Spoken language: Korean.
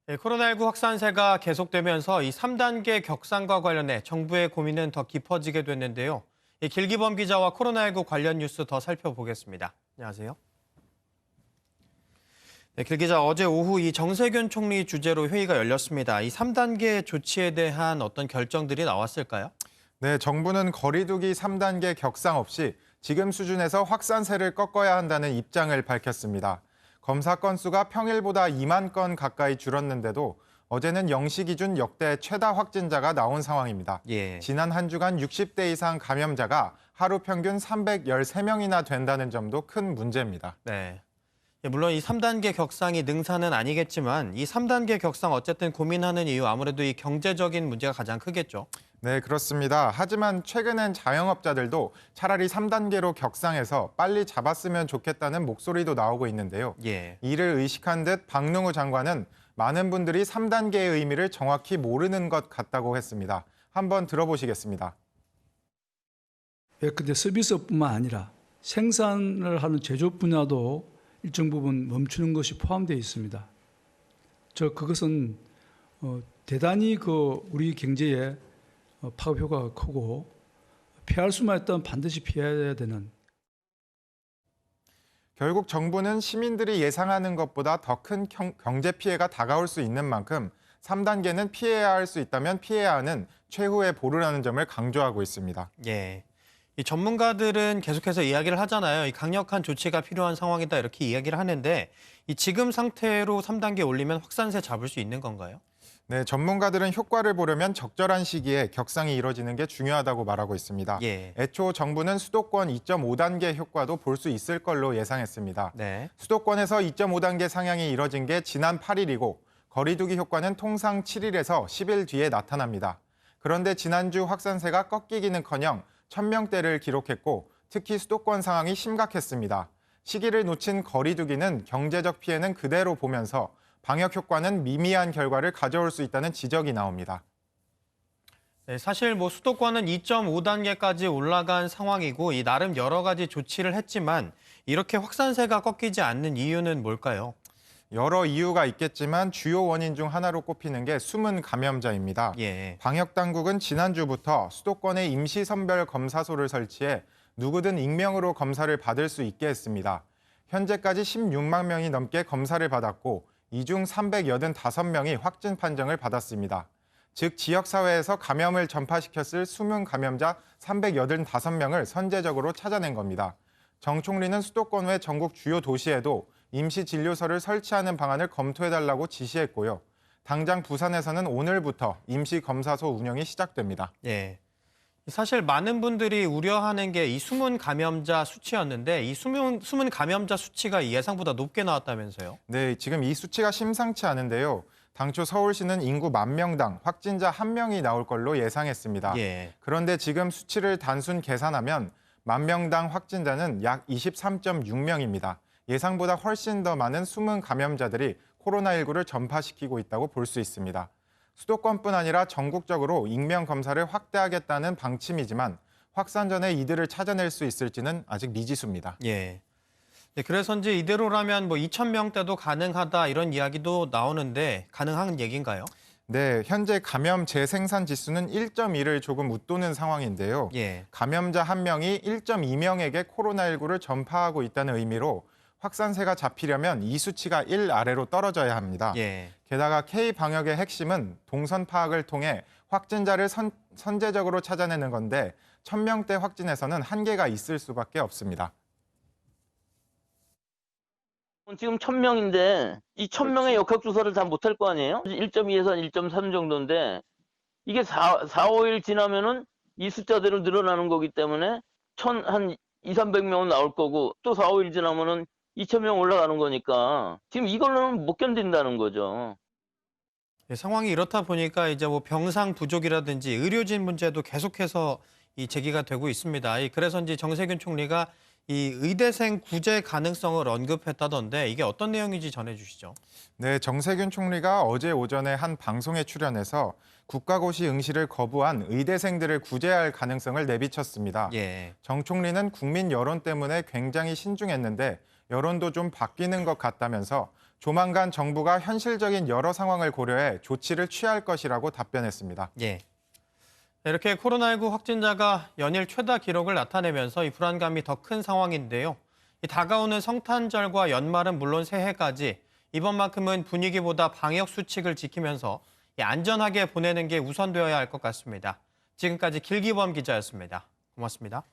네, 코로나19 확산세가 계속되면서 이 3단계 격상과 관련해 정부의 고민은 더 깊어지게 됐는데요. 길기범 기자와 코로나19 관련 뉴스 더 살펴보겠습니다. 안녕하세요. 네, 길 기자, 어제 오후 이 정세균 총리 주재로 회의가 열렸습니다. 이 3단계 조치에 대한 어떤 결정들이 나왔을까요? 네, 정부는 거리두기 3단계 격상 없이 지금 수준에서 확산세를 꺾어야 한다는 입장을 밝혔습니다. 검사 건수가 평일보다 2만 건 가까이 줄었는데도 어제는 0시 기준 역대 최다 확진자가 나온 상황입니다. 예. 지난 한 주간 60대 이상 감염자가 하루 평균 313명이나 된다는 점도 큰 문제입니다. 네. 물론 이 3단계 격상이 능사는 아니겠지만 이 3단계 격상 어쨌든 고민하는 이유 아무래도 이 경제적인 문제가 가장 크겠죠. 네, 그렇습니다. 하지만 최근엔 자영업자들도 차라리 3단계로 격상해서 빨리 잡았으면 좋겠다는 목소리도 나오고 있는데요. 예. 이를 의식한 듯 박능우 장관은 많은 분들이 3단계의 의미를 정확히 모르는 것 같다고 했습니다. 한번 들어보시겠습니다. 근데 서비스뿐만 아니라 생산을 하는 제조업 분야도 일정 부분 멈추는 것이 포함되어 있습니다. 그것은 대단히 우리 경제에 파급 효과가 크고 피할 수만 있다면 반드시 피해야 되는. 결국 정부는 시민들이 예상하는 것보다 더 큰 경제 피해가 다가올 수 있는 만큼 3단계는 피해야 할 수 있다면 피해야 하는 최후의 보루라는 점을 강조하고 있습니다. 예. 이 전문가들은 계속해서 이야기를 하잖아요. 이 강력한 조치가 필요한 상황이다 이렇게 이야기를 하는데 이 지금 상태로 3단계 올리면 확산세 잡을 수 있는 건가요? 네, 전문가들은 효과를 보려면 적절한 시기에 격상이 이뤄지는 게 중요하다고 말하고 있습니다. 예. 애초 정부는 수도권 2.5단계 효과도 볼 수 있을 걸로 예상했습니다. 네. 수도권에서 2.5단계 상향이 이뤄진 게 지난 8일이고 거리두기 효과는 통상 7일에서 10일 뒤에 나타납니다. 그런데 지난주 확산세가 꺾이기는커녕 1000명대를 기록했고 특히 수도권 상황이 심각했습니다. 시기를 놓친 거리두기는 경제적 피해는 그대로 보면서 방역 효과는 미미한 결과를 가져올 수 있다는 지적이 나옵니다. 네, 사실 수도권은 2.5단계까지 올라간 상황이고 이 나름 여러 가지 조치를 했지만 이렇게 확산세가 꺾이지 않는 이유는 뭘까요? 여러 이유가 있겠지만 주요 원인 중 하나로 꼽히는 게 숨은 감염자입니다. 예. 방역당국은 지난주부터 수도권에 임시선별 검사소를 설치해 누구든 익명으로 검사를 받을 수 있게 했습니다. 현재까지 16만 명이 넘게 검사를 받았고 이 중 385명이 확진 판정을 받았습니다. 즉 지역사회에서 감염을 전파시켰을 숨은 감염자 385명을 선제적으로 찾아낸 겁니다. 정 총리는 수도권 외 전국 주요 도시에도 임시진료소를 설치하는 방안을 검토해달라고 지시했고요. 당장 부산에서는 오늘부터 임시검사소 운영이 시작됩니다. 예. 사실 많은 분들이 우려하는 게 이 숨은 감염자 수치였는데 이 숨은 감염자 수치가 예상보다 높게 나왔다면서요? 네, 지금 이 수치가 심상치 않은데요. 당초 서울시는 인구 10,000명당 확진자 1명이 나올 걸로 예상했습니다. 예. 그런데 지금 수치를 단순 계산하면 10,000명당 확진자는 약 23.6명입니다. 예상보다 훨씬 더 많은 숨은 감염자들이 코로나19를 전파시키고 있다고 볼 수 있습니다. 수도권뿐 아니라 전국적으로 익명 검사를 확대하겠다는 방침이지만 확산 전에 이들을 찾아낼 수 있을지는 아직 미지수입니다. 예. 네, 그래서인지 이대로라면 2,000명대도 가능하다 이런 이야기도 나오는데 가능한 얘기인가요? 네, 현재 감염 재생산 지수는 1.1을 조금 웃도는 상황인데요. 예. 감염자 1명이 1.2명에게 코로나19를 전파하고 있다는 의미로 확산세가 잡히려면 이 수치가 1 아래로 떨어져야 합니다. 예. 게다가 K방역의 핵심은 동선 파악을 통해 확진자를 선제적으로 찾아내는 건데 1000명대 확진에서는 한계가 있을 수밖에 없습니다. 지금 1000명인데 이 1000명의 역학조사를 다 못할 거 아니에요? 1.2에서 1.3 정도인데 이게 4, 5일 지나면은 이 숫자대로 늘어나는 거기 때문에 한 200~300명은 나올 거고 또 4, 5일 지나면은 2000명 올라가는 거니까 지금 이걸로는 못 견딘다는 거죠. 네, 상황이 이렇다 보니까 이제 병상 부족이라든지 의료진 문제도 계속해서 제기가 되고 있습니다. 그래서인지 정세균 총리가 이 의대생 구제 가능성을 언급했다던데 이게 어떤 내용인지 전해주시죠. 네, 정세균 총리가 어제 오전에 한 방송에 출연해서 국가고시 응시를 거부한 의대생들을 구제할 가능성을 내비쳤습니다. 예. 정 총리는 국민 여론 때문에 굉장히 신중했는데 여론도 좀 바뀌는 것 같다면서 조만간 정부가 현실적인 여러 상황을 고려해 조치를 취할 것이라고 답변했습니다. 예. 이렇게 코로나19 확진자가 연일 최다 기록을 나타내면서 이 불안감이 더 큰 상황인데요. 이 다가오는 성탄절과 연말은 물론 새해까지 이번만큼은 분위기보다 방역 수칙을 지키면서 안전하게 보내는 게 우선되어야 할 것 같습니다. 지금까지 길기범 기자였습니다. 고맙습니다.